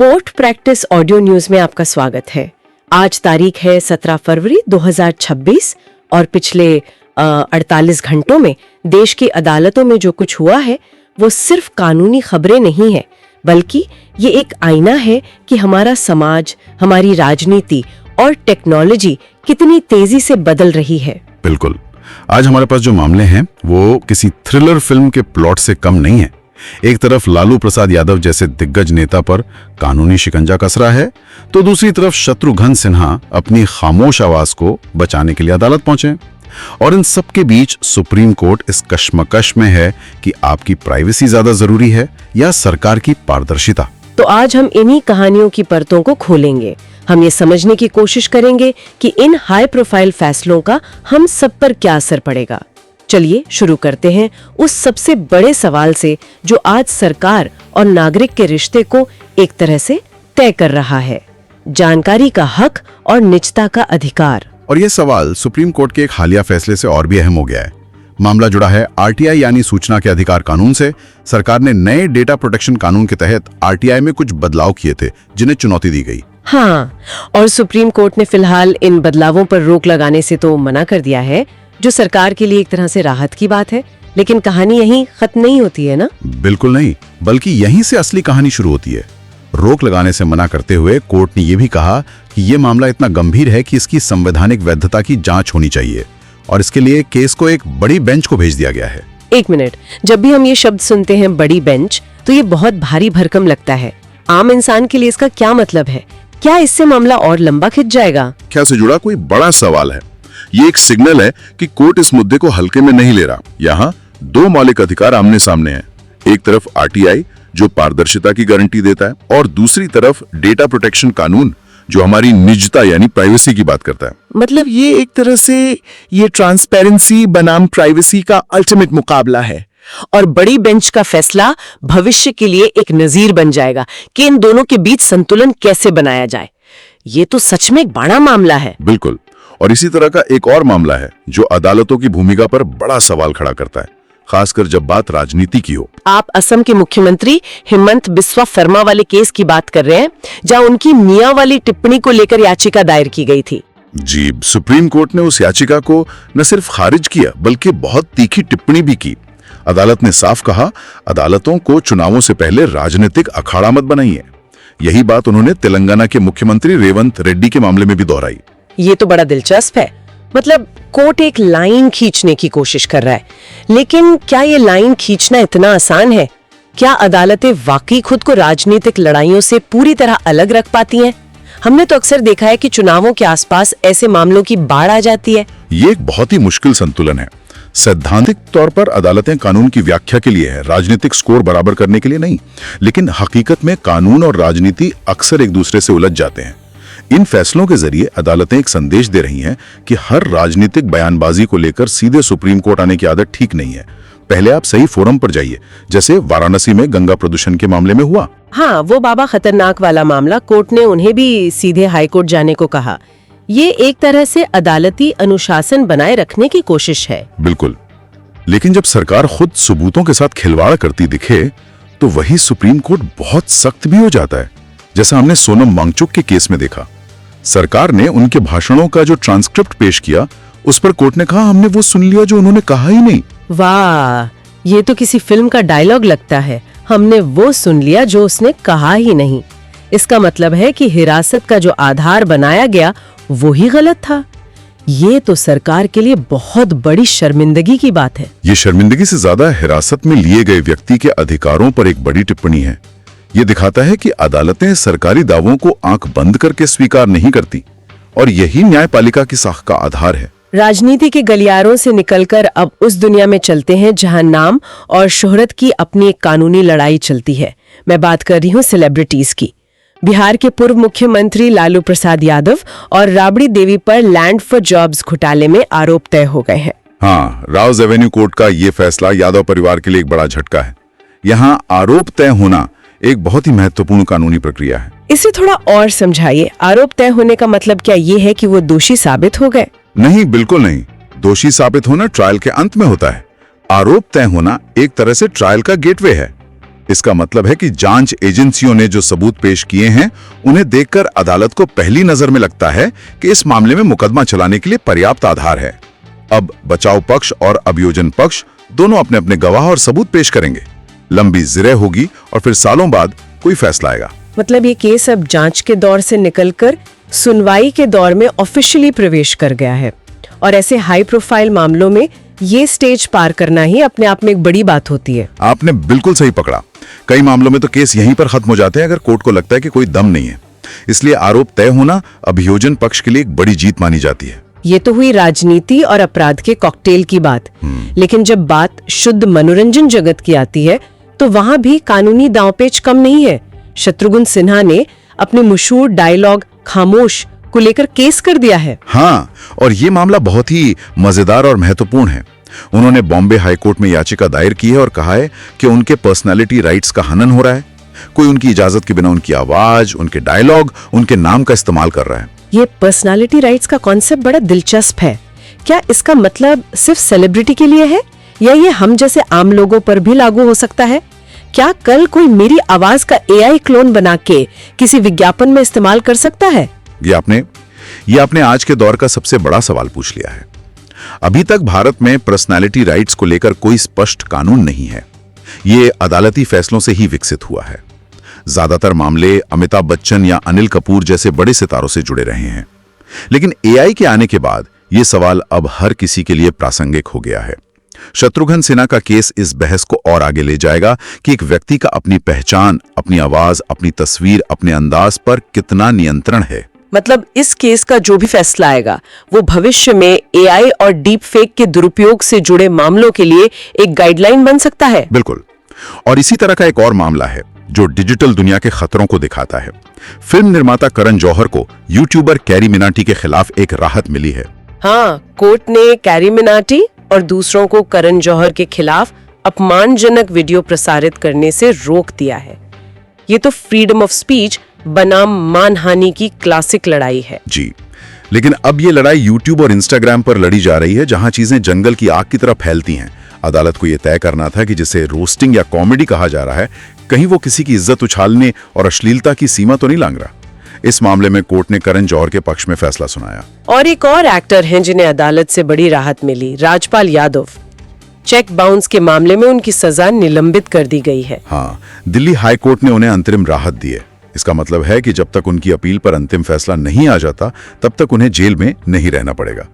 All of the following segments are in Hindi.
कोर्ट प्रैक्टिस ऑडियो न्यूज में आपका स्वागत है। आज तारीख है 17 फरवरी 2026 और पिछले 48 घंटों में देश की अदालतों में जो कुछ हुआ है वो सिर्फ कानूनी खबरें नहीं है, बल्कि ये एक आईना है कि हमारा समाज, हमारी राजनीति और टेक्नोलॉजी कितनी तेजी से बदल रही है। बिल्कुल। आज हमारे पास जो मामले हैं वो किसी थ्रिलर फिल्म के प्लॉट से कम नहीं है। एक तरफ लालू प्रसाद यादव जैसे दिग्गज नेता पर कानूनी शिकंजा कस रहा है, तो दूसरी तरफ शत्रुघ्न सिन्हा अपनी खामोश आवाज को बचाने के लिए अदालत पहुंचे। और इन सब के बीच सुप्रीम कोर्ट इस कश्मकश में है कि आपकी प्राइवेसी ज्यादा जरूरी है या सरकार की पारदर्शिता। तो आज हम इन्हीं कहानियों की परतों को खोलेंगे। हम ये समझने की कोशिश करेंगे कि इन हाई प्रोफाइल फैसलों का हम सब पर क्या असर पड़ेगा। चलिए शुरू करते हैं उस सबसे बड़े सवाल से जो आज सरकार और नागरिक के रिश्ते को एक तरह से तय कर रहा है, जानकारी का हक और निजता का अधिकार। और यह सवाल सुप्रीम कोर्ट के एक हालिया फैसले से और भी अहम हो गया है। मामला जुड़ा है आरटीआई यानी सूचना के अधिकार कानून से। सरकार ने नए डेटा प्रोटेक्शन कानून के तहत आरटीआई में कुछ बदलाव किए थे जिन्हें चुनौती दी गई। हाँ, और सुप्रीम कोर्ट ने फिलहाल इन बदलावों पर रोक लगाने से तो मना कर दिया है, जो सरकार के लिए एक तरह से राहत की बात है। लेकिन कहानी यहीं खत्म नहीं होती है ना? बिल्कुल नहीं, बल्कि यहीं से असली कहानी शुरू होती है। रोक लगाने से मना करते हुए कोर्ट ने यह भी कहा कि यह मामला इतना गंभीर है कि इसकी संवैधानिक वैधता की जांच होनी चाहिए और इसके लिए केस को एक बड़ी बेंच को भेज दिया गया है। एक मिनट, जब भी हम ये शब्द सुनते हैं बड़ी बेंच, तो ये बहुत भारी भरकम लगता है। आम इंसान के लिए इसका क्या मतलब है? क्या इससे मामला और लंबा खिंच जाएगा? क्या से जुड़ा कोई बड़ा सवाल है। ये एक सिग्नल है कि कोर्ट इस मुद्दे को हल्के में नहीं ले रहा। यहाँ दो मौलिक अधिकार आमने सामने हैं। एक तरफ आरटीआई जो पारदर्शिता की गारंटी देता है और दूसरी तरफ डेटा प्रोटेक्शन कानून जो हमारी निजता यानी प्राइवेसी की बात करता है। मतलब ये एक तरह से ये ट्रांसपेरेंसी बनाम प्राइवेसी का अल्टीमेट मुकाबला है। और बड़ी बेंच का फैसला भविष्य के लिए एक नजीर बन जाएगा कि इन दोनों के बीच संतुलन कैसे बनाया जाए। ये तो सच में एक बड़ा मामला है। बिल्कुल। और इसी तरह का एक और मामला है जो अदालतों की भूमिका पर बड़ा सवाल खड़ा करता है, खासकर जब बात राजनीति की हो। आप असम के मुख्यमंत्री हिमंत बिस्वा शर्मा वाले केस की बात कर रहे हैं, जहां उनकी मियां वाली टिप्पणी को लेकर याचिका दायर की गई थी। जी, सुप्रीम कोर्ट ने उस याचिका को न सिर्फ खारिज किया बल्कि बहुत तीखी टिप्पणी भी की। अदालत ने साफ कहा, अदालतों को चुनावों से पहले राजनीतिक अखाड़ा मत बनाइए। यही बात उन्होंने तेलंगाना के मुख्यमंत्री रेवंत रेड्डी के मामले में भी दोहराई। ये तो बड़ा दिलचस्प है। मतलब कोर्ट एक लाइन खींचने की कोशिश कर रहा है, लेकिन क्या ये लाइन खींचना इतना आसान है? क्या अदालतें वाकई खुद को राजनीतिक लड़ाइयों से पूरी तरह अलग रख पाती हैं? हमने तो अक्सर देखा है कि चुनावों के आसपास ऐसे मामलों की बाढ़ आ जाती है। ये एक बहुत ही मुश्किल संतुलन है। सैद्धांतिक तौर पर अदालतें कानून की व्याख्या के लिए है, राजनीतिक स्कोर बराबर करने के लिए नहीं। लेकिन हकीकत में कानून और राजनीति अक्सर एक दूसरे से उलझ जाते हैं। इन फैसलों के जरिए अदालतें एक संदेश दे रही हैं कि हर राजनीतिक बयानबाजी को लेकर सीधे सुप्रीम कोर्ट आने की आदत ठीक नहीं है। पहले आप सही फोरम पर जाइए, जैसे वाराणसी में गंगा प्रदूषण के मामले में हुआ। हाँ, वो बाबा खतरनाक वाला मामला, कोर्ट ने उन्हें भी सीधे हाईकोर्ट जाने को कहा। ये एक तरह से अदालती अनुशासन बनाए रखने की कोशिश है। बिल्कुल। लेकिन जब सरकार खुद सबूतों के साथ खिलवाड़ करती दिखे तो वही सुप्रीम कोर्ट बहुत सख्त भी हो जाता है, जैसा हमने सोनम वांगचुक के केस में देखा। सरकार ने उनके भाषणों का जो ट्रांसक्रिप्ट पेश किया, उस पर कोर्ट ने कहा, हमने वो सुन लिया जो उन्होंने कहा ही नहीं। वाह, ये तो किसी फिल्म का डायलॉग लगता है। हमने वो सुन लिया जो उसने कहा ही नहीं। इसका मतलब है कि हिरासत का जो आधार बनाया गया वो ही गलत था। ये तो सरकार के लिए बहुत बड़ी शर्मिंदगी की बात है। ये शर्मिंदगी से ज्यादा हिरासत में लिए गए व्यक्ति के अधिकारों पर एक बड़ी टिप्पणी है। ये दिखाता है कि अदालतें सरकारी दावों को आंख बंद करके स्वीकार नहीं करती और यही न्यायपालिका की साख का आधार है। राजनीति के गलियारों से निकलकर अब उस दुनिया में चलते हैं जहां नाम और शोहरत की अपनी एक कानूनी लड़ाई चलती है। मैं बात कर रही हूँ सेलिब्रिटीज की। बिहार के पूर्व मुख्यमंत्री लालू प्रसाद यादव और राबड़ी देवी पर लैंड फॉर जॉब्स घोटाले में आरोप तय हो गए हैं। हाँ, राउज एवेन्यू कोर्ट का ये फैसला यादव परिवार के लिए एक बड़ा झटका है। यहाँ आरोप तय होना एक बहुत ही महत्वपूर्ण कानूनी प्रक्रिया है। इसे थोड़ा और समझाइए। आरोप तय होने का मतलब क्या ये है कि वो दोषी साबित हो गए? नहीं, बिल्कुल नहीं। दोषी साबित होना ट्रायल के अंत में होता है। आरोप तय होना एक तरह से ट्रायल का गेटवे है। इसका मतलब है कि जांच एजेंसियों ने जो सबूत पेश किए हैं उन्हें देखकर अदालत को पहली नजर में लगता है कि इस मामले में मुकदमा चलाने के लिए पर्याप्त आधार है। अब बचाव पक्ष और अभियोजन पक्ष दोनों अपने अपने गवाह और सबूत पेश करेंगे। लंबी जिरह होगी और फिर सालों बाद कोई फैसला आएगा। मतलब ये केस अब जांच के दौर से निकलकर सुनवाई के दौर में ऑफिशियली प्रवेश कर गया है। और ऐसे हाई प्रोफाइल मामलों में ये स्टेज पार करना ही अपने आप में एक बड़ी बात होती है। आपने बिल्कुल सही पकड़ा। कई मामलों में तो केस यहीं पर खत्म हो जाते हैं अगर कोर्ट को लगता है कि कोई दम नहीं है। इसलिए आरोप तय होना अभियोजन पक्ष के लिए एक बड़ी जीत मानी जाती है। ये तो हुई राजनीति और अपराध के कॉकटेल की बात। लेकिन जब बात शुद्ध मनोरंजन जगत की आती है तो वहां भी कानूनी दांवपेच कम नहीं है। शत्रुघ्न सिन्हा ने अपने मशहूर डायलॉग खामोश को लेकर केस कर दिया है। हाँ, और ये मामला बहुत ही मजेदार और महत्वपूर्ण है। उन्होंने बॉम्बे हाईकोर्ट में याचिका दायर की है और कहा है कि उनके पर्सनालिटी राइट्स का हनन हो रहा है। कोई उनकी इजाजत के बिना उनकी आवाज, उनके डायलॉग, उनके नाम का इस्तेमाल कर रहा है। ये पर्सनालिटी राइट्स का कॉन्सेप्ट बड़ा दिलचस्प है। क्या इसका मतलब सिर्फ सेलिब्रिटी के लिए है या ये हम जैसे आम लोगों पर भी लागू हो सकता है? क्या कल कोई मेरी आवाज का एआई क्लोन बना के किसी विज्ञापन में इस्तेमाल कर सकता है? ये आपने आज के दौर का सबसे बड़ा सवाल पूछ लिया है। अभी तक भारत में पर्सनालिटी राइट्स को लेकर कोई स्पष्ट कानून नहीं है। ये अदालती फैसलों से ही विकसित हुआ है। ज्यादातर मामले अमिताभ बच्चन या अनिल कपूर जैसे बड़े सितारों से जुड़े रहे हैं। लेकिन एआई के आने के बाद ये सवाल अब हर किसी के लिए प्रासंगिक हो गया है। शत्रुघ्न सिन्हा का केस इस बहस को और आगे ले जाएगा कि एक व्यक्ति का अपनी पहचान, अपनी आवाज, अपनी तस्वीर, अपने अंदाज पर कितना नियंत्रण है। मतलब इस केस का जो भी फैसला आएगा वो भविष्य में एआई और डीप फेक के दुरुपयोग से जुड़े मामलों के लिए एक गाइडलाइन बन सकता है। बिल्कुल। और इसी तरह का एक और मामला है जो डिजिटल दुनिया के खतरों को दिखाता है। फिल्म निर्माता करण जौहर को यूट्यूबर कैरी मिनाटी के खिलाफ एक राहत मिली है। हाँ, कोर्ट ने कैरी मिनाटी और दूसरों को करण जौहर के खिलाफ अपमानजनक वीडियो प्रसारित करने से रोक दिया है। ये तो फ्रीडम ऑफ स्पीच बनाम मानहानि की क्लासिक लड़ाई है। जी, लेकिन अब ये लड़ाई यूट्यूब और इंस्टाग्राम पर लड़ी जा रही है, जहां चीजें जंगल की आग की तरह फैलती हैं। अदालत को यह तय करना था कि जिसे रोस्टिंग या कॉमेडी कहा जा रहा है, कहीं वो किसी की इज्जत उछालने और अश्लीलता की सीमा तो नहीं लांघ रहा। इस मामले में कोर्ट ने करण जौहर के पक्ष में फैसला सुनाया। और एक और एक्टर हैं जिन्हें अदालत से बड़ी राहत मिली, राजपाल यादव। चेक बाउंस के मामले में उनकी सजा निलंबित कर दी गई है। हाँ, दिल्ली हाई कोर्ट ने उन्हें अंतरिम राहत दी है। इसका मतलब है कि जब तक उनकी अपील पर अंतिम फैसला नहीं आ जाता, तब तक उन्हें जेल में नहीं रहना पड़ेगा।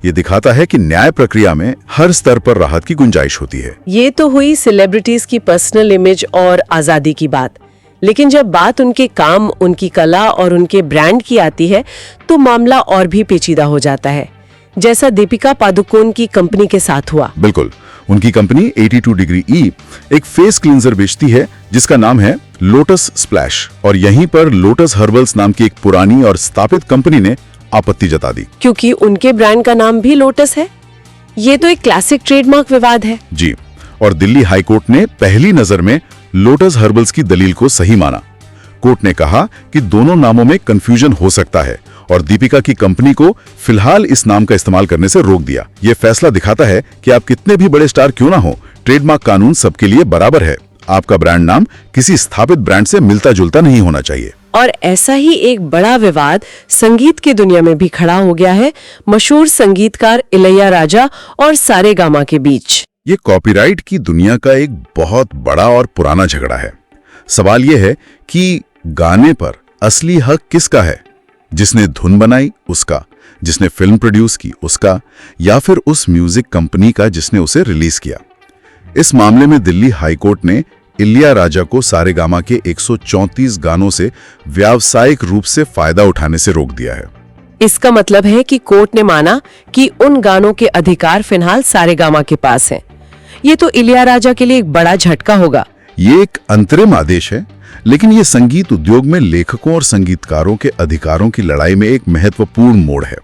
ये दिखाता है कि न्याय प्रक्रिया में हर स्तर पर राहत की गुंजाइश होती है। ये तो हुई सेलिब्रिटीज की पर्सनल इमेज और आजादी की बात। लेकिन जब बात उनके काम, उनकी कला और उनके ब्रांड की आती है तो मामला और भी पेचीदा हो जाता है, जैसा दीपिका पादुकोण की कंपनी के साथ हुआ। बिल्कुल। उनकी कंपनी 82 डिग्री ई एक फेस क्लींजर बेचती है जिसका नाम है लोटस स्प्लैश, और यहीं पर लोटस हर्बल्स नाम की एक पुरानी और स्थापित कंपनी ने आपत्ति जता दी, क्योंकि उनके ब्रांड का नाम भी लोटस है। ये तो एक क्लासिक ट्रेडमार्क विवाद है। जी, और दिल्ली हाईकोर्ट ने पहली नजर में लोटस हर्बल्स की दलील को सही माना। कोर्ट ने कहा कि दोनों नामों में कंफ्यूजन हो सकता है और दीपिका की कंपनी को फिलहाल इस नाम का इस्तेमाल करने से रोक दिया। यह फैसला दिखाता है कि आप कितने भी बड़े स्टार क्यों ना हो, ट्रेडमार्क कानून सबके लिए बराबर है। आपका ब्रांड नाम किसी स्थापित ब्रांड से मिलता जुलता नहीं होना चाहिए। और ऐसा ही एक बड़ा विवाद संगीत की दुनिया में भी खड़ा हो गया है, मशहूर संगीतकार इलैयाराजा और सारेगामा के बीच। ये कॉपीराइट की दुनिया का एक बहुत बड़ा और पुराना झगड़ा है। सवाल यह है कि गाने पर असली हक किसका है? जिसने धुन बनाई उसका, जिसने फिल्म प्रोड्यूस की उसका, या फिर उस म्यूजिक कंपनी का जिसने उसे रिलीज किया? इस मामले में दिल्ली हाईकोर्ट ने इलैयाराजा को सारेगामा के 134 गानों से व्यावसायिक रूप से फायदा उठाने से रोक दिया है। इसका मतलब है कि कोर्ट ने माना कि उन गानों के अधिकार फिलहाल सारेगामा के पास हैं। ये तो इलैयाराजा के लिए एक बड़ा झटका होगा। ये एक अंतरिम आदेश है, लेकिन ये संगीत उद्योग में लेखकों और संगीतकारों के अधिकारों की लड़ाई में एक महत्वपूर्ण मोड़ है।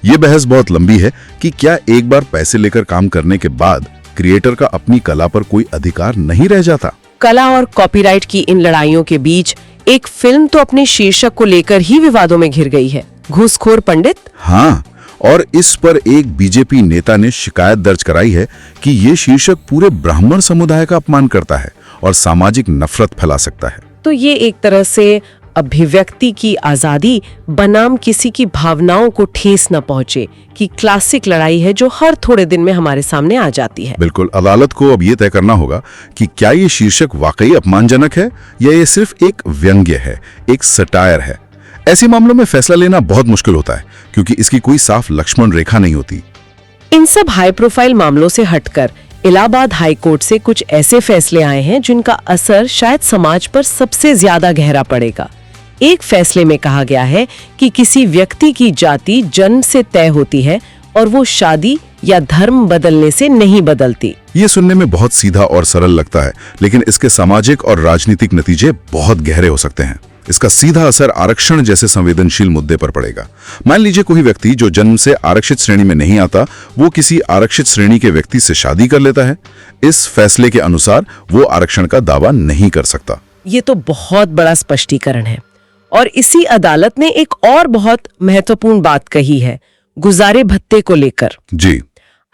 ये बहस बहुत लंबी है कि क्या एक बार पैसे लेकर काम करने के बाद क्रिएटर का अपनी कला पर कोई अधिकार नहीं रह जाता? कला और कॉपीराइट की इन लड़ाइयों के बीच एक फिल्म तो अपने शीर्षक को लेकर ही विवादों में घिर गई है, घूसखोर पंडित। हाँ, और इस पर एक बीजेपी नेता ने शिकायत दर्ज कराई है कि ये शीर्षक पूरे ब्राह्मण समुदाय का अपमान करता है और सामाजिक नफरत फैला सकता है। तो ये एक तरह से अभिव्यक्ति की आजादी बनाम किसी की भावनाओं को ठेस न पहुंचे कि क्लासिक लड़ाई है जो हर थोड़े दिन में हमारे सामने आ जाती है। बिल्कुल, अदालत को अब ये तय करना होगा कि क्या ये शीर्षक वाकई अपमानजनक है या ये सिर्फ एक व्यंग्य है, एक सटायर है। ऐसे मामलों में फैसला लेना बहुत मुश्किल होता है क्योंकि इसकी कोई साफ लक्ष्मण रेखा नहीं होती। इन सब हाई प्रोफाइल मामलों से हटकर इलाहाबाद हाई कोर्ट से कुछ ऐसे फैसले आए हैं जिनका असर शायद समाज पर सबसे ज्यादा गहरा पड़ेगा। एक फैसले में कहा गया है कि किसी व्यक्ति की जाति जन्म से तय होती है और वो शादी या धर्म बदलने से नहीं बदलती। ये सुनने में बहुत सीधा और सरल लगता है, लेकिन इसके सामाजिक और राजनीतिक नतीजे बहुत गहरे हो सकते हैं। इसका सीधा असर आरक्षण जैसे संवेदनशील मुद्दे पर पड़ेगा। मान लीजिए कोई व्यक्ति जो जन्म से आरक्षित श्रेणी में नहीं आता, वो किसी आरक्षित श्रेणी के व्यक्ति से शादी कर लेता है। इस फैसले के अनुसार वो आरक्षण का दावा नहीं कर सकता। ये तो बहुत बड़ा स्पष्टीकरण है। और इसी अदालत ने एक और बहुत महत्वपूर्ण बात कही है गुजारे भत्ते को लेकर। जी,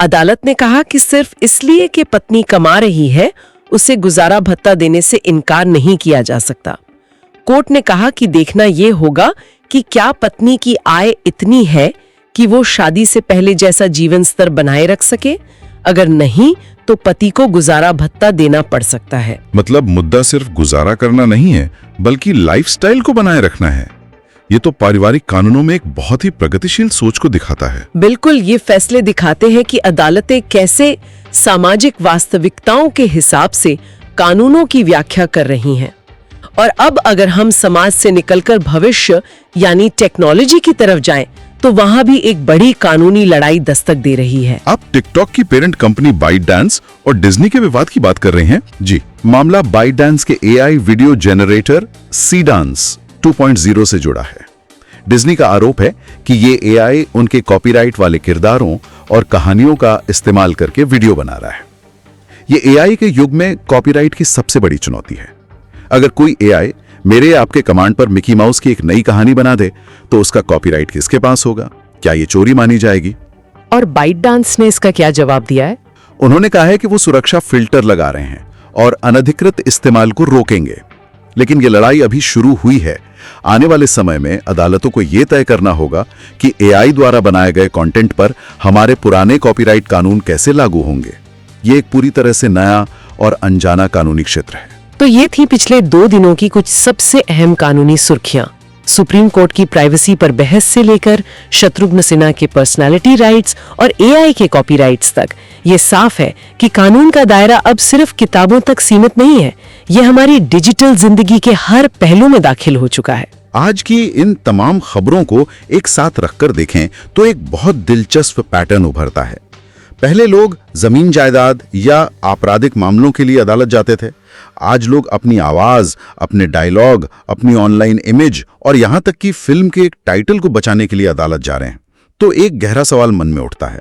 अदालत ने कहा कि सिर्फ इसलिए कि पत्नी कमा रही है उसे गुजारा भत्ता देने से इनकार नहीं किया जा सकता। कोर्ट ने कहा कि देखना यह होगा कि क्या पत्नी की आय इतनी है कि वो शादी से पहले जैसा जीवन स्तर बनाए रख सके। अगर नहीं तो पति को गुजारा भत्ता देना पड़ सकता है। मतलब मुद्दा सिर्फ गुजारा करना नहीं है बल्कि लाइफस्टाइल को बनाए रखना है। ये तो पारिवारिक कानूनों में एक बहुत ही प्रगतिशील सोच को दिखाता है। बिल्कुल, ये फैसले दिखाते हैं कि अदालतें कैसे सामाजिक वास्तविकताओं के हिसाब से कानूनों की व्याख्या कर रही हैं। और अब अगर हम समाज से निकलकर भविष्य यानी टेक्नोलॉजी की तरफ जाएं, तो वहां भी एक बड़ी कानूनी लड़ाई दस्तक दे रही है। आप टिकटॉक की पेरेंट कंपनी बाइटडांस और डिज्नी के विवाद की बात कर रहे हैं। जी, मामला बाइटडांस के एआई वीडियो जनरेटर सीडांस 2.0 से जुड़ा है। डिज्नी का आरोप है कि ये एआई उनके कॉपीराइट वाले किरदारों और कहानियों का इस्तेमाल करके वीडियो बना रहा है। ये एआई के युग में कॉपीराइट की सबसे बड़ी चुनौती है। अगर कोई एआई मेरे आपके कमांड पर मिकी माउस की एक नई कहानी बना दे तो उसका कॉपीराइट किसके पास होगा? क्या ये चोरी मानी जाएगी? और बाइटडांस ने इसका क्या जवाब दिया है? उन्होंने कहा है कि वो सुरक्षा फिल्टर लगा रहे हैं और अनधिकृत इस्तेमाल को रोकेंगे। लेकिन ये लड़ाई अभी शुरू हुई है। आने वाले समय में अदालतों को यह तय करना होगा कि एआई द्वारा बनाए गए कंटेंट पर हमारे पुराने कॉपीराइट कानून कैसे लागू होंगे। ये एक पूरी तरह से नया और अनजाना कानूनी क्षेत्र है। तो ये थी पिछले 2 दिनों की कुछ सबसे अहम कानूनी सुर्खियां। सुप्रीम कोर्ट की प्राइवेसी पर बहस से लेकर शत्रुघ्न सिन्हा के पर्सनालिटी राइट्स और एआई के कॉपीराइट्स तक ये साफ है कि कानून का दायरा अब सिर्फ किताबों तक सीमित नहीं है, ये हमारी डिजिटल जिंदगी के हर पहलू में दाखिल हो चुका है। आज की इन तमाम खबरों को एक साथ रखकर देखें तो एक बहुत दिलचस्प पैटर्न उभरता है। पहले लोग जमीन जायदाद या आपराधिक मामलों के लिए अदालत जाते थे। आज लोग अपनी आवाज, अपने डायलॉग, अपनी ऑनलाइन इमेज और यहां तक कि फिल्म के एक टाइटल को बचाने के लिए अदालत जा रहे हैं। तो एक गहरा सवाल मन में उठता है,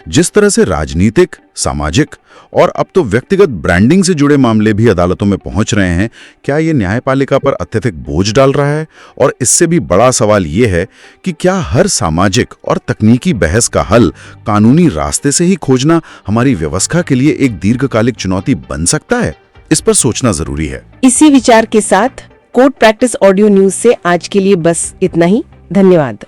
जिस तरह से राजनीतिक, सामाजिक और अब तो व्यक्तिगत ब्रांडिंग से जुड़े मामले भी अदालतों में पहुंच रहे हैं, क्या ये न्यायपालिका पर अत्यधिक बोझ डाल रहा है? और इससे भी बड़ा सवाल ये है कि क्या हर सामाजिक और तकनीकी बहस का हल कानूनी रास्ते से ही खोजना हमारी व्यवस्था के लिए एक दीर्घकालिक चुनौती बन सकता है? इस पर सोचना जरूरी है। इसी विचार के साथ कोर्ट प्रैक्टिस ऑडियो न्यूज से आज के लिए बस इतना ही। धन्यवाद।